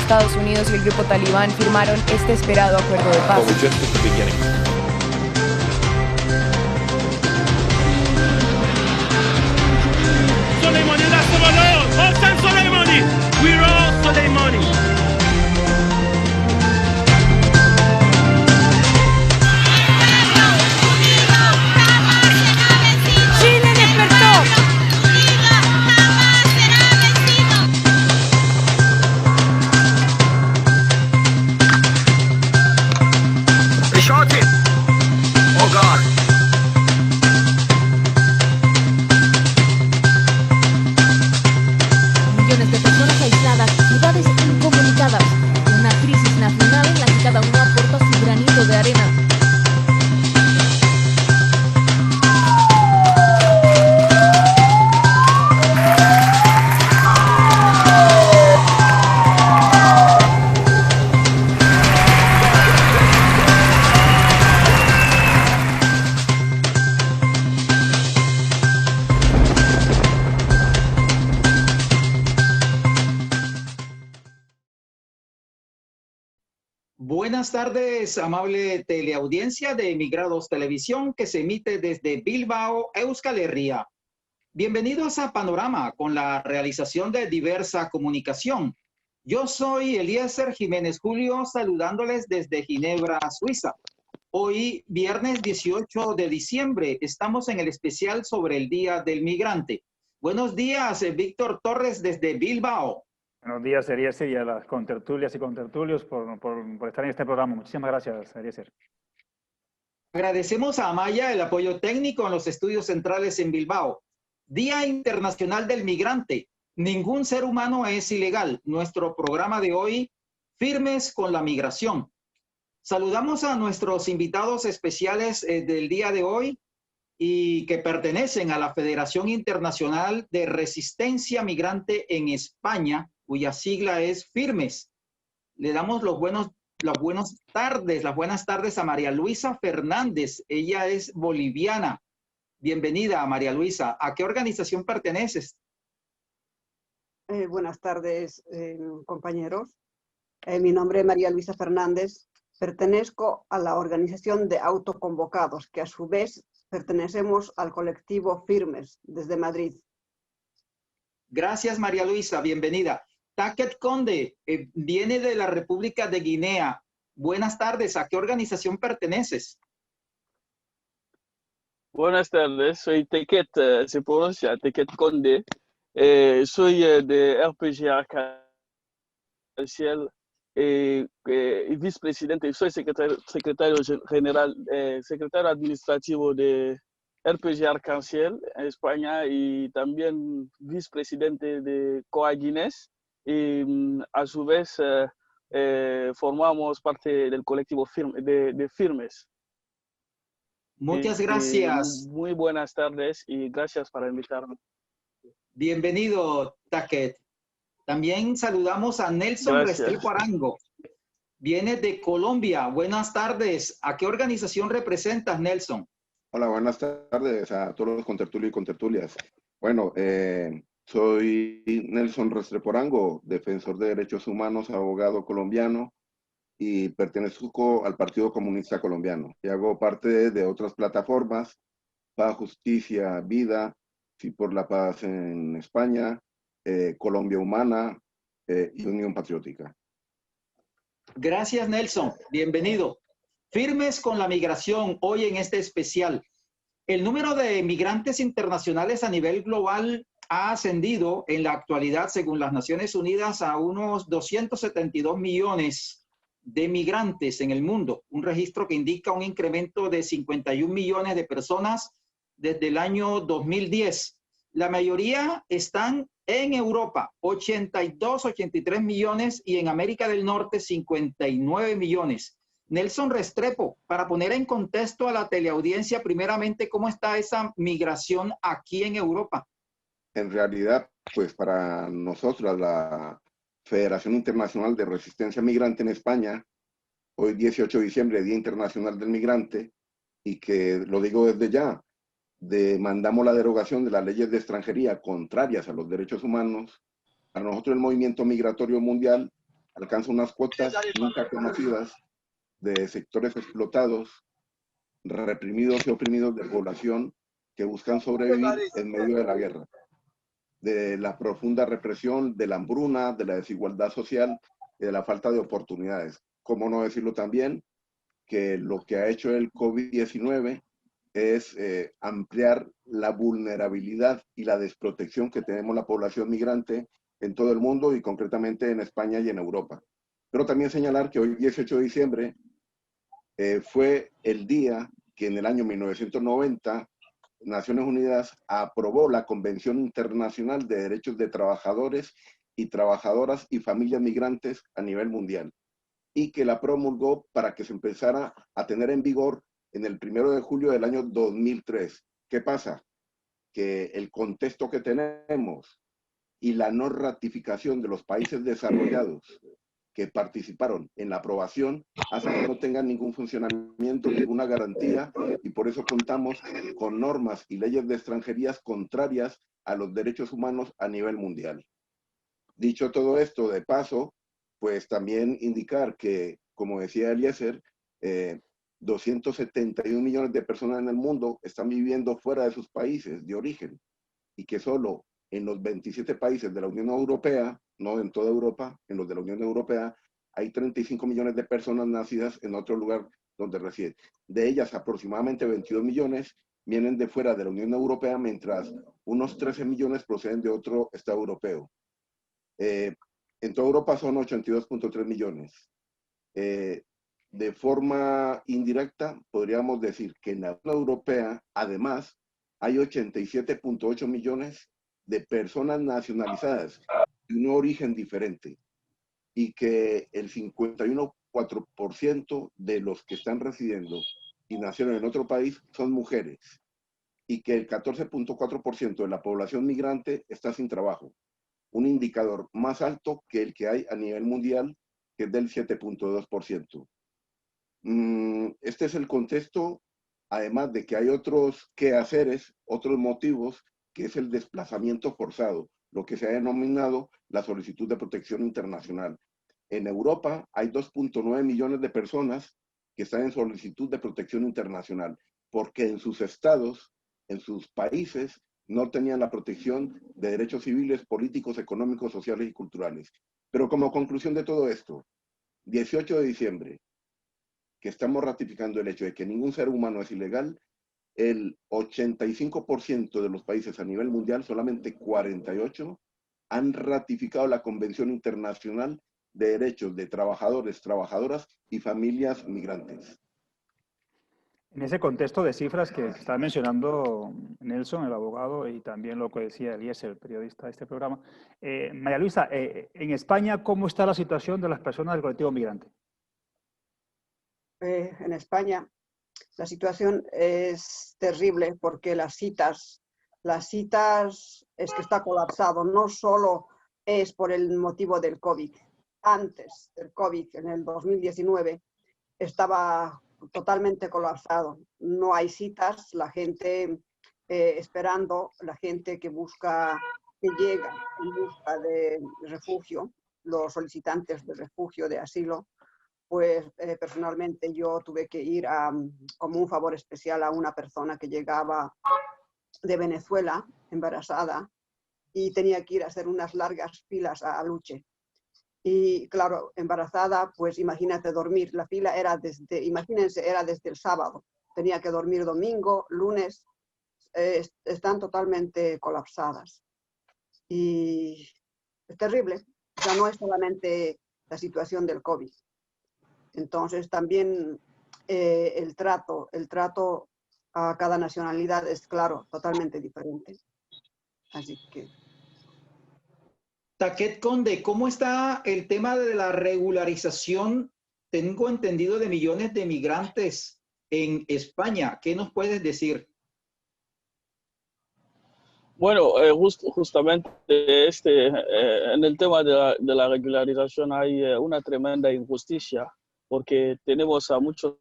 Estados Unidos y el grupo talibán firmaron este esperado acuerdo de paz. Soleimani, that's the Lord. Hassan Soleimani. We're all Soleimani. ¡Chile despertó! Oh God. Millones de personas aisladas, ciudades incomunicadas, una crisis nacional en la que cada uno aporta su granito de arena. Buenas tardes, amable teleaudiencia de Emigrados Televisión que se emite desde Bilbao, Euskal Herria. Bienvenidos a Panorama con la realización de diversa comunicación. Yo soy Eliezer Jiménez Julio saludándoles desde Ginebra, Suiza. Hoy, viernes 18 de diciembre, estamos en el especial sobre el Día del Migrante. Buenos días, Víctor Torres desde Bilbao. Buenos días, Eliezer, y a las contertulias y contertulios por estar en este programa. Muchísimas gracias, Eliezer. Agradecemos a Amaya el apoyo técnico en los estudios centrales en Bilbao. Día Internacional del Migrante. Ningún ser humano es ilegal. Nuestro programa de hoy, Firmes con la Migración. Saludamos a nuestros invitados especiales del día de hoy y que pertenecen a la Federación Internacional de Resistencia Migrante en España, cuya sigla es Firmes. Le damos las buenas tardes a María Luisa Fernández. Ella es boliviana. Bienvenida, María Luisa. ¿A qué organización perteneces? Buenas tardes, compañeros. Mi nombre es María Luisa Fernández. Pertenezco a la organización de autoconvocados, que a su vez pertenecemos al colectivo Firmes, desde Madrid. Gracias, María Luisa. Bienvenida. Taket Conde viene de la República de Guinea. Buenas tardes. ¿A qué organización perteneces? Buenas tardes. Soy Taket, se pronuncia Taket Conde. Soy de RPG Arcángel y vicepresidente. Soy secretario general, secretario administrativo de RPG Arcángel en España y también vicepresidente de Coaguines. Y a su vez formamos parte del colectivo de Firmes. Muchas gracias. Muy buenas tardes y gracias por invitarme. Bienvenido, Taket. También saludamos a Nelson Restrepo Arango. Viene de Colombia. Buenas tardes. ¿A qué organización representas, Nelson? Hola, buenas tardes a todos los contertulios y contertulias. Bueno, soy Nelson Restrepo Arango, defensor de derechos humanos, abogado colombiano y pertenezco al Partido Comunista Colombiano. Y hago parte de otras plataformas, Paz, Justicia, Vida, Sí por la Paz en España, Colombia Humana y Unión Patriótica. Gracias, Nelson. Bienvenido. Firmes con la migración hoy en este especial. El número de migrantes internacionales a nivel global ha ascendido en la actualidad, según las Naciones Unidas, a unos 272 millones de migrantes en el mundo, un registro que indica un incremento de 51 millones de personas desde el año 2010. La mayoría están en Europa, 83 millones, y en América del Norte, 59 millones. Nelson Restrepo, para poner en contexto a la teleaudiencia, primeramente, ¿cómo está esa migración aquí en Europa? En realidad, pues para nosotros, la Federación Internacional de Resistencia Migrante en España, hoy 18 de diciembre, Día Internacional del Migrante, y que lo digo desde ya, demandamos la derogación de las leyes de extranjería contrarias a los derechos humanos. Para nosotros el movimiento migratorio mundial alcanza unas cuotas nunca conocidas de sectores explotados, reprimidos y oprimidos de población que buscan sobrevivir en medio de la guerra, de la profunda represión, de la hambruna, de la desigualdad social y de la falta de oportunidades. ¿Cómo no decirlo también? Que lo que ha hecho el COVID-19 es ampliar la vulnerabilidad y la desprotección que tenemos la población migrante en todo el mundo y concretamente en España y en Europa. Pero también señalar que hoy, 18 de diciembre, fue el día que en el año 1990 Naciones Unidas aprobó la Convención Internacional de Derechos de Trabajadores y Trabajadoras y Familias Migrantes a nivel mundial, y que la promulgó para que se empezara a tener en vigor en el 1 de julio del año 2003. ¿Qué pasa? Que el contexto que tenemos y la no ratificación de los países desarrollados que participaron en la aprobación hace que no tengan ningún funcionamiento, ninguna garantía, y por eso contamos con normas y leyes de extranjerías contrarias a los derechos humanos a nivel mundial. Dicho todo esto, de paso, pues también indicar que, como decía Eliezer, 271 millones de personas en el mundo están viviendo fuera de sus países de origen, y que solo en los 27 países de la Unión Europea, no en toda Europa, en los de la Unión Europea, hay 35 millones de personas nacidas en otro lugar donde residen. De ellas, aproximadamente 22 millones vienen de fuera de la Unión Europea, mientras unos 13 millones proceden de otro estado europeo. En toda Europa son 82.3 millones. De forma indirecta, podríamos decir que en la Unión Europea, además, hay 87.8 millones de personas nacionalizadas de un origen diferente, y que el 51.4% de los que están residiendo y nacieron en otro país son mujeres, y que el 14.4% de la población migrante está sin trabajo, un indicador más alto que el que hay a nivel mundial, que es del 7.2%. Este es el contexto, además de que hay otros quehaceres, otros motivos, que es el desplazamiento forzado, lo que se ha denominado la solicitud de protección internacional. En Europa hay 2.9 millones de personas que están en solicitud de protección internacional, porque en sus estados, en sus países, no tenían la protección de derechos civiles, políticos, económicos, sociales y culturales. Pero como conclusión de todo esto, 18 de diciembre, que estamos ratificando el hecho de que ningún ser humano es ilegal, el 85% de los países a nivel mundial, solamente 48, han ratificado la Convención Internacional de Derechos de Trabajadores, Trabajadoras y Familias Migrantes. En ese contexto de cifras que estaba mencionando Nelson, el abogado, y también lo que decía Eliezer, el periodista de este programa, María Luisa, en España, ¿cómo está la situación de las personas del colectivo migrante? En España la situación es terrible porque las citas es que está colapsado, no solo es por el motivo del COVID. Antes del COVID, en el 2019, estaba totalmente colapsado. No hay citas, la gente esperando, la gente que llega en busca de refugio, los solicitantes de refugio, de asilo. Pues personalmente yo tuve que ir como un favor especial a una persona que llegaba de Venezuela, embarazada, y tenía que ir a hacer unas largas filas a Luche. Y claro, embarazada, pues imagínate dormir. La fila era imagínense, era desde el sábado. Tenía que dormir domingo, lunes. Están totalmente colapsadas. Y es terrible. O sea, no es solamente la situación del COVID. Entonces también el trato a cada nacionalidad es, claro, totalmente diferente. Así que... Taquet Conde, ¿cómo está el tema de la regularización? Tengo entendido de millones de migrantes en España. ¿Qué nos puedes decir? Bueno, justamente en el tema de la regularización hay una tremenda injusticia, porque tenemos a muchos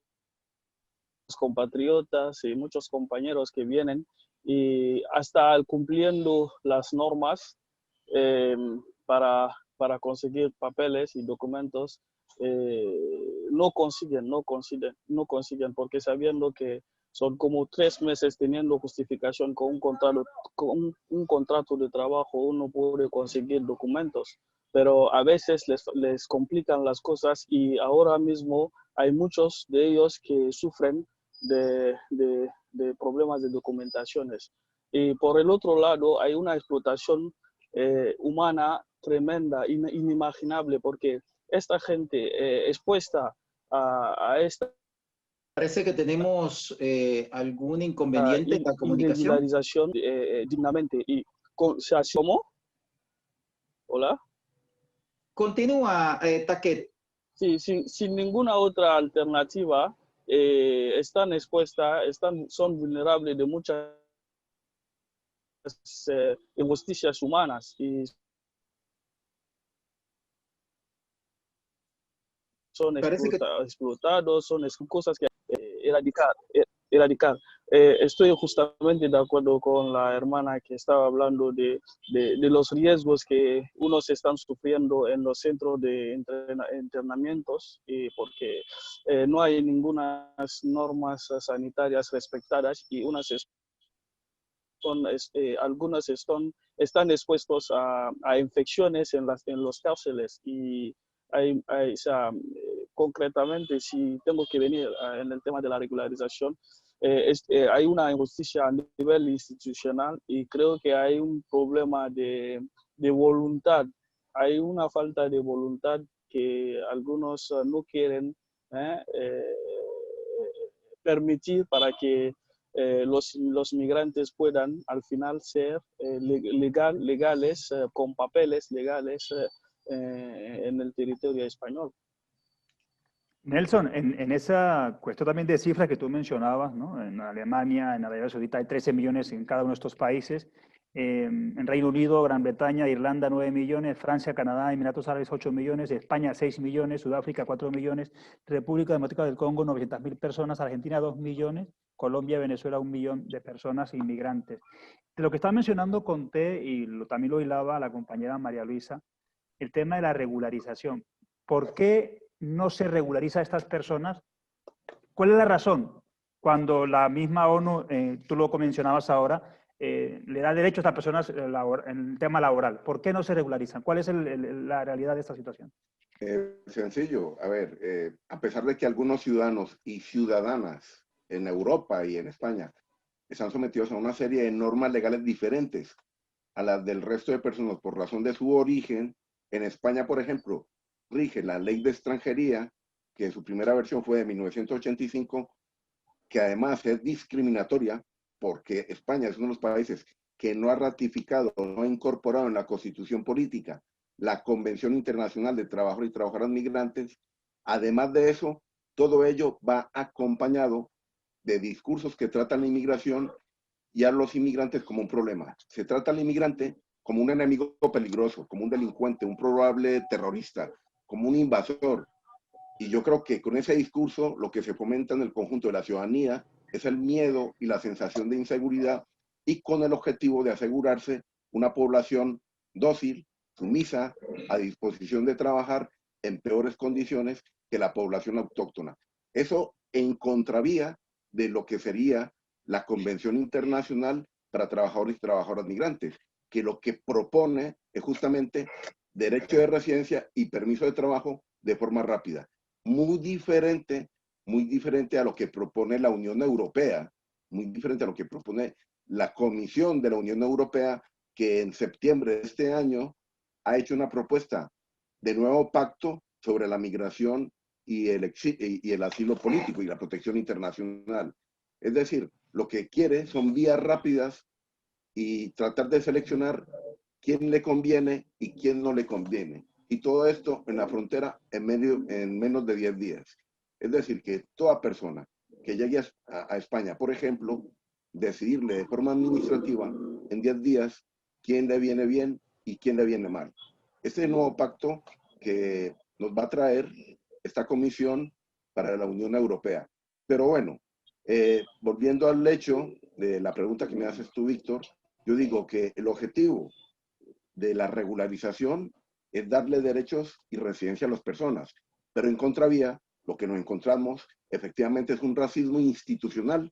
compatriotas y muchos compañeros que vienen y hasta cumpliendo las normas para para conseguir papeles y documentos, no consiguen, porque sabiendo que son como 3 meses teniendo justificación con un contrato de trabajo, uno puede conseguir documentos, pero a veces les complican las cosas y ahora mismo hay muchos de ellos que sufren de problemas de documentaciones. Y por el otro lado, hay una explotación humana tremenda, inimaginable, porque esta gente expuesta a esta Parece que tenemos algún inconveniente en la comunicación. irregularización dignamente. Y se asomó. Hola. Continúa, Taquet. Sí, sin ninguna otra alternativa, están expuestas, son vulnerables de muchas injusticias humanas y son explotados, son cosas que erradicar. Estoy justamente de acuerdo con la hermana que estaba hablando de los riesgos que unos están sufriendo en los centros de entrenamientos, porque no hay ninguna normas sanitarias respetadas y algunas están expuestos a infecciones en los cárceles y concretamente, si tengo que venir en el tema de la regularización, hay una injusticia a nivel institucional y creo que hay un problema de voluntad. Hay una falta de voluntad que algunos no quieren permitir para que los migrantes puedan al final ser legales, con papeles legales en el territorio español. Nelson, en esa cuestión también de cifras que tú mencionabas, ¿no? En Alemania, en Arabia Saudita hay 13 millones en cada uno de estos países. En Reino Unido, Gran Bretaña, Irlanda 9 millones, Francia, Canadá, Emiratos Árabes 8 millones, España 6 millones, Sudáfrica 4 millones, República Democrática del Congo 900.000 personas, Argentina 2 millones, Colombia, Venezuela 1 millón de personas inmigrantes. De lo que estás mencionando conté, y también lo hilaba la compañera María Luisa, el tema de la regularización. ¿Por qué no se regulariza a estas personas? ¿Cuál es la razón? Cuando la misma ONU, tú lo mencionabas ahora, le da derecho a estas personas en el tema laboral. ¿Por qué no se regularizan? ¿Cuál es la realidad de esta situación? Sencillo. A ver, a pesar de que algunos ciudadanos y ciudadanas en Europa y en España están sometidos a una serie de normas legales diferentes a las del resto de personas por razón de su origen, en España, por ejemplo, rige la ley de extranjería, que su primera versión fue de 1985, que además es discriminatoria porque España es uno de los países que no ha ratificado, no ha incorporado en la Constitución política la Convención Internacional de Trabajadores y Trabajadoras Migrantes. Además de eso, todo ello va acompañado de discursos que tratan la inmigración y a los inmigrantes como un problema. Se trata al inmigrante como un enemigo peligroso, como un delincuente, un probable terrorista, como un invasor. Y yo creo que con ese discurso lo que se fomenta en el conjunto de la ciudadanía es el miedo y la sensación de inseguridad, y con el objetivo de asegurarse una población dócil, sumisa, a disposición de trabajar en peores condiciones que la población autóctona. Eso en contravía de lo que sería la Convención Internacional para Trabajadores y Trabajadoras Migrantes, que lo que propone es justamente derecho de residencia y permiso de trabajo de forma rápida. Muy diferente a lo que propone la Unión Europea, muy diferente a lo que propone la Comisión de la Unión Europea, que en septiembre de este año ha hecho una propuesta de nuevo pacto sobre la migración y el asilo político y la protección internacional. Es decir, lo que quiere son vías rápidas y tratar de seleccionar quién le conviene y quién no le conviene. Y todo esto en la frontera en menos de 10 días. Es decir, que toda persona que llegue a España, por ejemplo, decidirle de forma administrativa en 10 días quién le viene bien y quién le viene mal. Este nuevo pacto que nos va a traer esta comisión para la Unión Europea. Pero bueno, volviendo al hecho de la pregunta que me haces tú, Víctor, yo digo que el objetivo de la regularización es darle derechos y residencia a las personas. Pero en contravía, lo que nos encontramos efectivamente es un racismo institucional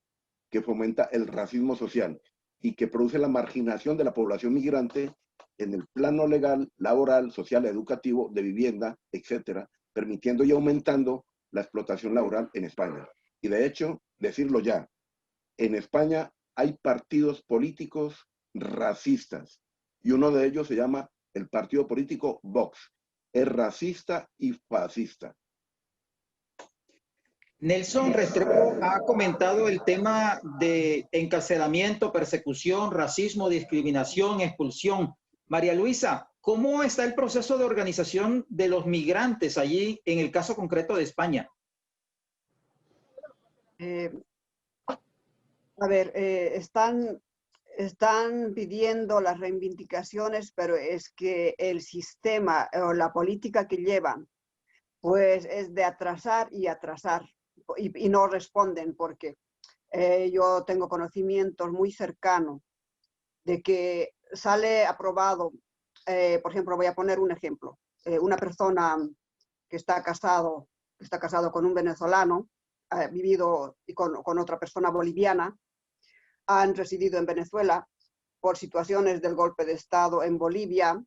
que fomenta el racismo social y que produce la marginación de la población migrante en el plano legal, laboral, social, educativo, de vivienda, etcétera, permitiendo y aumentando la explotación laboral en España. Y de hecho, decirlo ya, en España hay partidos políticos racistas y uno de ellos se llama el partido político Vox. Es racista y fascista. Nelson Restrepo ha comentado el tema de encarcelamiento, persecución, racismo, discriminación, expulsión. María Luisa, ¿cómo está el proceso de organización de los migrantes allí en el caso concreto de España? Están pidiendo las reivindicaciones, pero es que el sistema o la política que llevan, pues es de atrasar y atrasar, y no responden, porque yo tengo conocimientos muy cercanos de que sale aprobado, por ejemplo, voy a poner un ejemplo, una persona que está casado con un venezolano, ha vivido con otra persona boliviana, han residido en Venezuela por situaciones del golpe de Estado en Bolivia.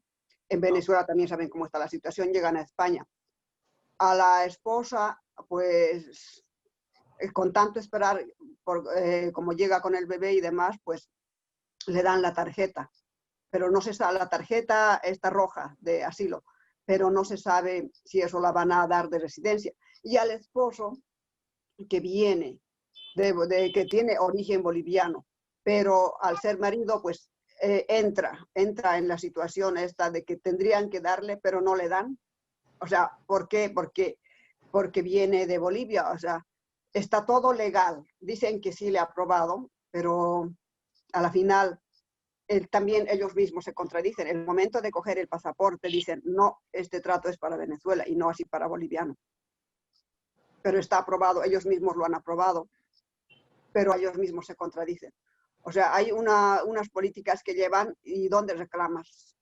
En Venezuela también saben cómo está la situación, llegan a España. A la esposa, pues, con tanto esperar, como llega con el bebé y demás, pues le dan la tarjeta. Pero no se sabe, la tarjeta está roja de asilo, pero no se sabe si eso la van a dar de residencia. Y al esposo, que viene, que tiene origen boliviano, pero al ser marido, pues entra en la situación esta de que tendrían que darle, pero no le dan. O sea, ¿por qué? Porque viene de Bolivia, o sea, está todo legal. Dicen que sí le ha aprobado, pero a la final también ellos mismos se contradicen. En el momento de coger el pasaporte dicen, no, este trato es para Venezuela y no así para boliviano. Pero está aprobado, ellos mismos lo han aprobado, pero ellos mismos se contradicen. O sea, hay unas políticas que llevan y ¿dónde reclamas?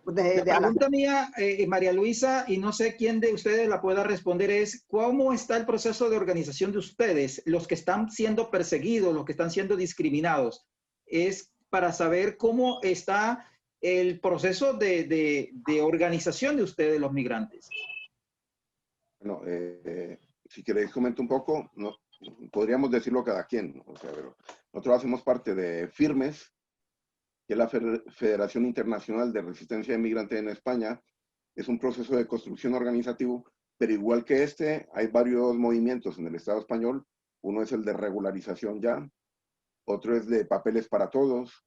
La pregunta mía, María Luisa, y no sé quién de ustedes la pueda responder, es ¿cómo está el proceso de organización de ustedes, los que están siendo perseguidos, los que están siendo discriminados? Es para saber cómo está el proceso de organización de ustedes, los migrantes. Bueno, si queréis comento un poco, no, podríamos decirlo cada quien, o sea, pero nosotros hacemos parte de Firmes, que es la Federación Internacional de Resistencia de Migrantes en España. Es un proceso de construcción organizativo, pero igual que este, hay varios movimientos en el Estado español. Uno es el de regularización ya, otro es de papeles para todos,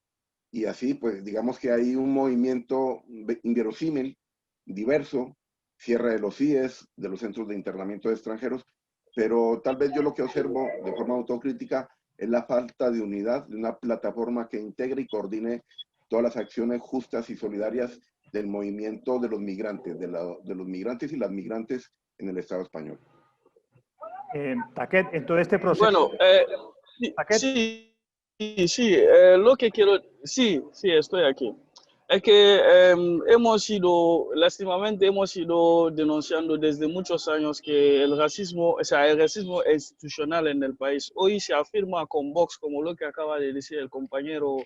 y así, pues, digamos que hay un movimiento inverosímil, diverso, cierre de los CIES, de los centros de internamiento de extranjeros, pero tal vez yo lo que observo de forma autocrítica es la falta de unidad de una plataforma que integre y coordine todas las acciones justas y solidarias del movimiento de los migrantes, de los migrantes y las migrantes en el Estado español. Taquet, en todo este proceso... Bueno, lo que quiero... Sí, estoy aquí. Es que lastimamente hemos ido denunciando desde muchos años que el racismo institucional en el país hoy se afirma con Vox, como lo que acaba de decir el compañero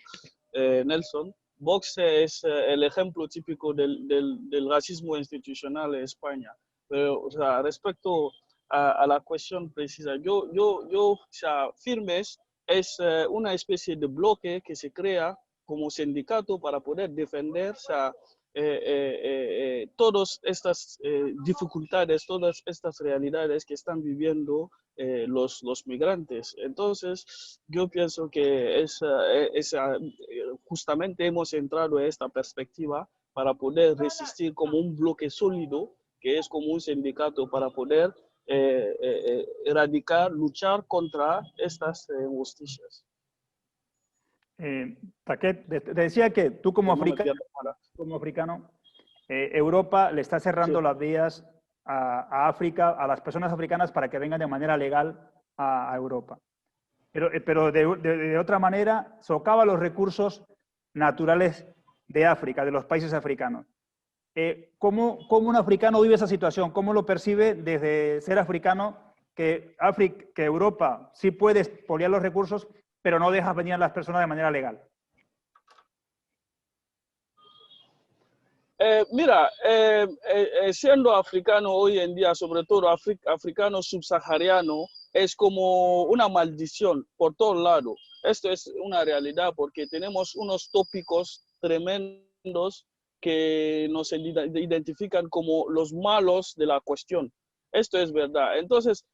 Nelson. Vox es el ejemplo típico del racismo institucional en España. Pero, o sea, respecto a la cuestión precisa, o sea, Firmes es una especie de bloque que se crea como sindicato para poder defender todas estas dificultades, todas estas realidades que están viviendo los migrantes. Entonces, yo pienso que justamente hemos entrado en esta perspectiva para poder resistir como un bloque sólido, que es como un sindicato para poder erradicar, luchar contra estas injusticias. Taquet, te decía que tú como africano, Europa le está cerrando las vías a África, a las personas africanas para que vengan de manera legal a Europa. Pero de otra manera socava los recursos naturales de África, de los países africanos. ¿Cómo un africano vive esa situación? ¿Cómo lo percibe desde ser africano, que Europa sí puede expoliar los recursos, pero no deja venir a las personas de manera legal? Mira, siendo africano hoy en día, sobre todo africano subsahariano, es como una maldición por todos lados. Esto es una realidad porque tenemos unos tópicos tremendos que nos identifican como los malos de la cuestión. Esto es verdad. Entonces,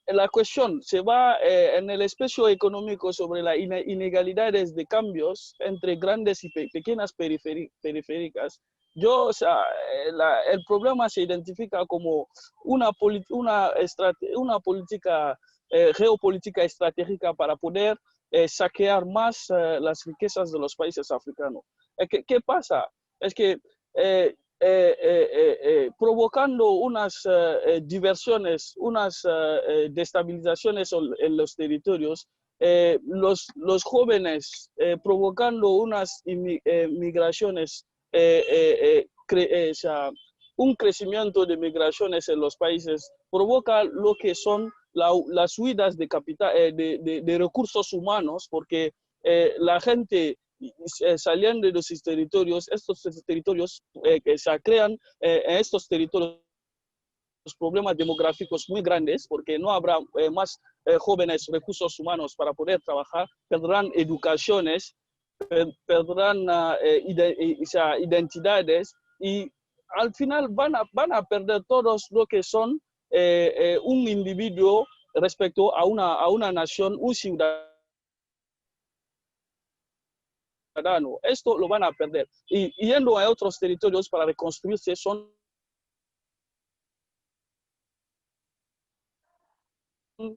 la cuestión se va en el espacio económico sobre las inegalidades de cambios entre grandes y pequeñas periféricas. O sea, el problema se identifica como una política geopolítica estratégica para poder saquear más las riquezas de los países africanos. ¿Qué pasa? Es que provocando unas diversiones, unas destabilizaciones en los territorios, los jóvenes provocando unas migraciones, o sea, un crecimiento de migraciones en los países provoca lo que son las huidas de capital, de recursos humanos, porque la gente saliendo de sus territorios, estos territorios que se crean en estos territorios problemas demográficos muy grandes, porque no habrá más jóvenes recursos humanos para poder trabajar, perderán educaciones, perderán identidades y al final van a perder todos lo que son un individuo respecto a una nación, un ciudadano. Esto lo van a perder. Y yendo a otros territorios para reconstruirse son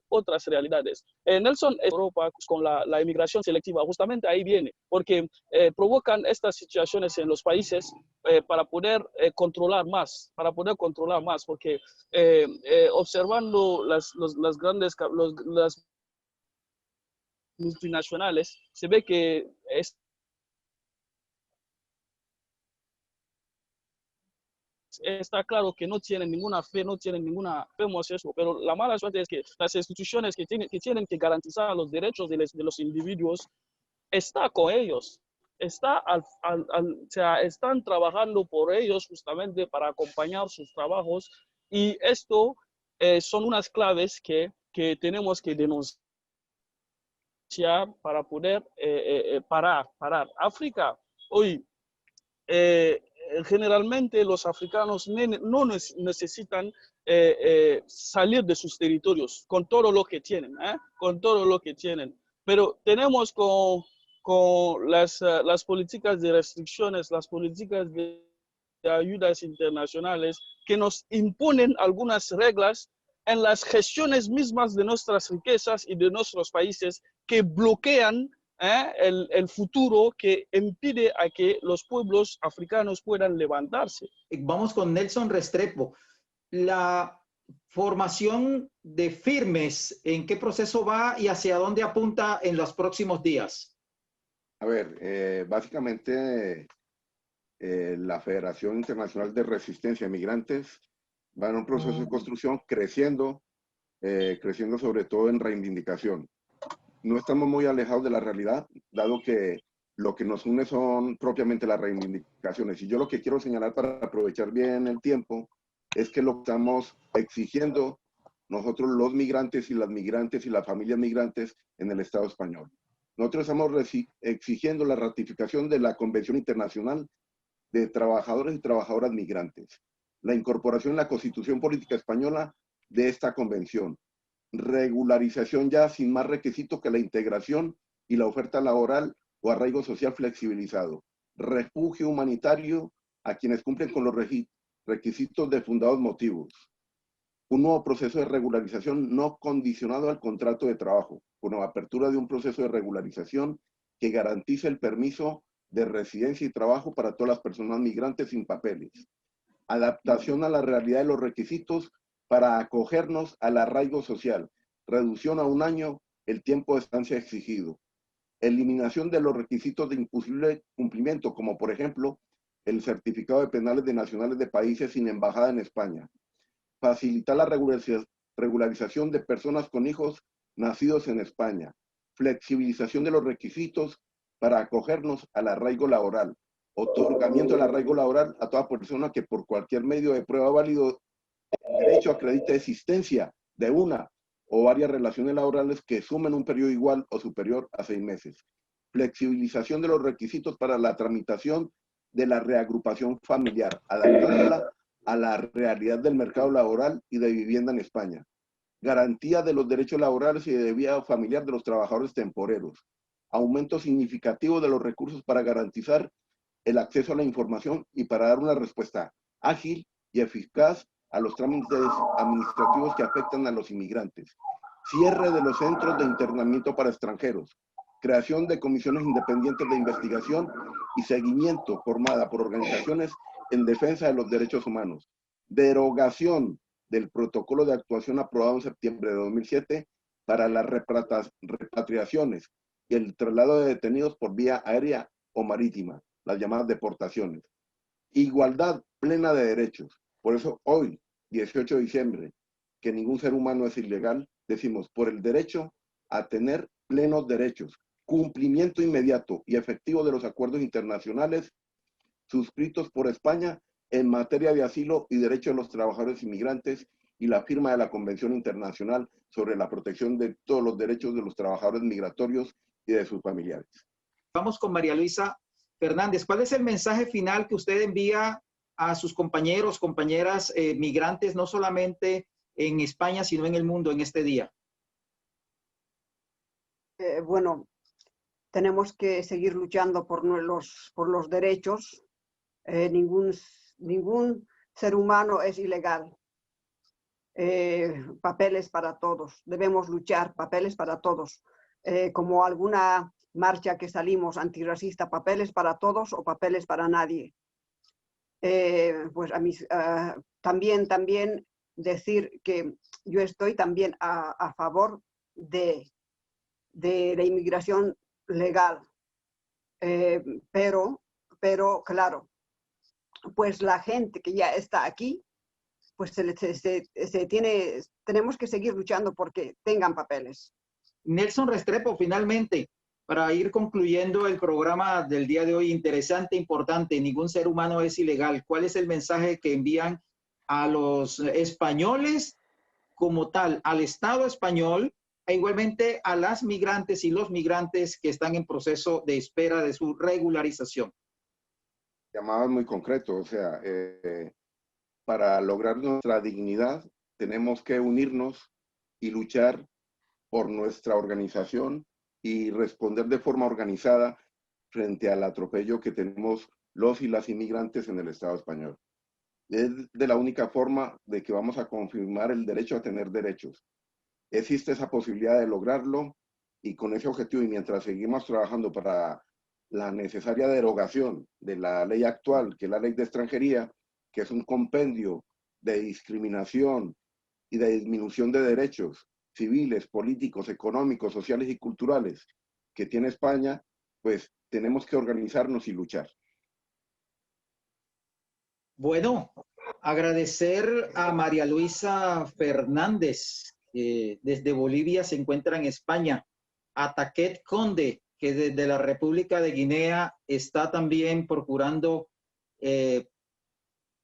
otras realidades. Nelson, Europa con la inmigración selectiva, justamente ahí viene, porque provocan estas situaciones en los países para poder controlar más, porque observando las grandes, las multinacionales, se ve que está claro que no tienen ninguna fe, vemos eso, pero la mala suerte es que las instituciones que tienen que garantizar los derechos de los individuos está con ellos, o sea, están trabajando por ellos justamente para acompañar sus trabajos y esto son unas claves que tenemos que denunciar para poder parar. África, hoy generalmente los africanos no necesitan salir de sus territorios con todo lo que tienen, pero tenemos con las políticas de restricciones, las políticas de ayudas internacionales que nos imponen algunas reglas en las gestiones mismas de nuestras riquezas y de nuestros países que bloquean el futuro, que impide a que los pueblos africanos puedan levantarse. Vamos con Nelson Restrepo. La formación de Firmes, ¿en qué proceso va y hacia dónde apunta en los próximos días? A ver, básicamente la Federación Internacional de Resistencia a Migrantes va en un proceso de construcción creciendo sobre todo en reivindicación. No estamos muy alejados de la realidad, dado que lo que nos une son propiamente las reivindicaciones. Y yo lo que quiero señalar para aprovechar bien el tiempo es que lo que estamos exigiendo nosotros los migrantes y las familias migrantes en el Estado español. Nosotros estamos exigiendo la ratificación de la Convención Internacional de Trabajadores y Trabajadoras Migrantes, la incorporación en la Constitución Política Española de esta convención, regularización ya sin más requisito que la integración y la oferta laboral o arraigo social flexibilizado, refugio humanitario a quienes cumplen con los requisitos de fundados motivos, un nuevo proceso de regularización no condicionado al contrato de trabajo, con la apertura de un proceso de regularización que garantice el permiso de residencia y trabajo para todas las personas migrantes sin papeles, adaptación a la realidad de los requisitos para acogernos al arraigo social, reducción a 1 año el tiempo de estancia exigido, eliminación de los requisitos de imposible cumplimiento, como por ejemplo el certificado de penales de nacionales de países sin embajada en España, facilitar la regularización de personas con hijos nacidos en España, flexibilización de los requisitos para acogernos al arraigo laboral, otorgamiento del arraigo laboral a toda persona que por cualquier medio de prueba válido el derecho acredite existencia de una o varias relaciones laborales que sumen un periodo igual o superior a 6 meses. Flexibilización de los requisitos para la tramitación de la reagrupación familiar, adaptándola a la realidad del mercado laboral y de vivienda en España. Garantía de los derechos laborales y de vida familiar de los trabajadores temporeros. Aumento significativo de los recursos para garantizar el acceso a la información y para dar una respuesta ágil y eficaz a los trámites administrativos que afectan a los inmigrantes. Cierre de los centros de internamiento para extranjeros. Creación de comisiones independientes de investigación y seguimiento formada por organizaciones en defensa de los derechos humanos. Derogación del protocolo de actuación aprobado en septiembre de 2007 para las repatriaciones y el traslado de detenidos por vía aérea o marítima, las llamadas deportaciones. Igualdad plena de derechos. Por eso hoy, 18 de diciembre, que ningún ser humano es ilegal, decimos por el derecho a tener plenos derechos, cumplimiento inmediato y efectivo de los acuerdos internacionales suscritos por España en materia de asilo y derechos de los trabajadores inmigrantes y la firma de la Convención Internacional sobre la protección de todos los derechos de los trabajadores migratorios y de sus familiares. Vamos con María Luisa Fernández. ¿Cuál es el mensaje final que usted envía a sus compañeros, compañeras migrantes, no solamente en España, sino en el mundo en este día? Bueno, tenemos que seguir luchando por los derechos. Ningún ser humano es ilegal. Papeles para todos. Debemos luchar, papeles para todos. Como alguna marcha que salimos antirracista, papeles para todos o papeles para nadie. Pues también decir que yo estoy también a favor de la inmigración legal. Pero claro, pues la gente que ya está aquí, pues tenemos que seguir luchando porque tengan papeles. Nelson Restrepo, finalmente, para ir concluyendo el programa del día de hoy, interesante, importante, ningún ser humano es ilegal. ¿Cuál es el mensaje que envían a los españoles como tal, al Estado español, e igualmente a las migrantes y los migrantes que están en proceso de espera de su regularización? Llamado muy concreto, o sea, para lograr nuestra dignidad tenemos que unirnos y luchar por nuestra organización y responder de forma organizada frente al atropello que tenemos los y las inmigrantes en el Estado español. Es de la única forma de que vamos a confirmar el derecho a tener derechos. Existe esa posibilidad de lograrlo y con ese objetivo, y mientras seguimos trabajando para la necesaria derogación de la ley actual, que es la ley de extranjería, que es un compendio de discriminación y de disminución de derechos civiles, políticos, económicos, sociales y culturales que tiene España, pues tenemos que organizarnos y luchar. Bueno, agradecer a María Luisa Fernández, que desde Bolivia se encuentra en España, a Taquet Conde, que desde la República de Guinea está también procurando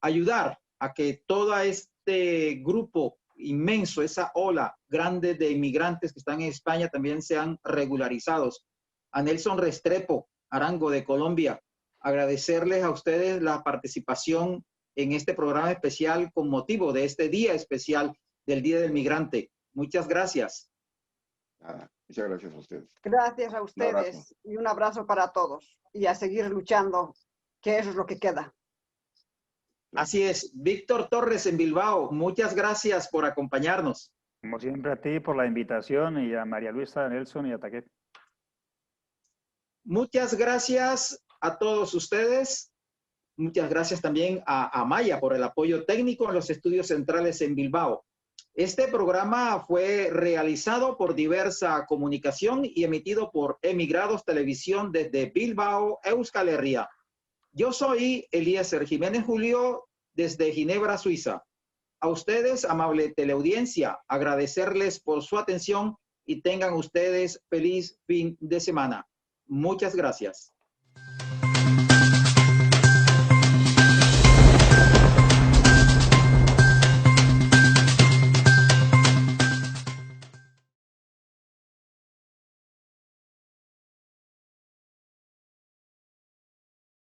ayudar a que todo este grupo inmenso, esa ola grande de inmigrantes que están en España también sean regularizados. A Nelson Restrepo Arango de Colombia, agradecerles a ustedes la participación en este programa especial con motivo de este día especial del Día del Migrante. Muchas gracias. Muchas gracias a ustedes. Gracias a ustedes y un abrazo para todos y a seguir luchando, que eso es lo que queda. Así es. Víctor Torres en Bilbao, muchas gracias por acompañarnos. Como siempre a ti por la invitación y a María Luisa, a Nelson y a Taquet. Muchas gracias a todos ustedes. Muchas gracias también a Amaya por el apoyo técnico en los estudios centrales en Bilbao. Este programa fue realizado por Diversa Comunicación y emitido por Emigrados Televisión desde Bilbao, Euskal Herria. Yo soy Eliezer Jiménez Julio desde Ginebra, Suiza. A ustedes, amable teleaudiencia, agradecerles por su atención y tengan ustedes feliz fin de semana. Muchas gracias.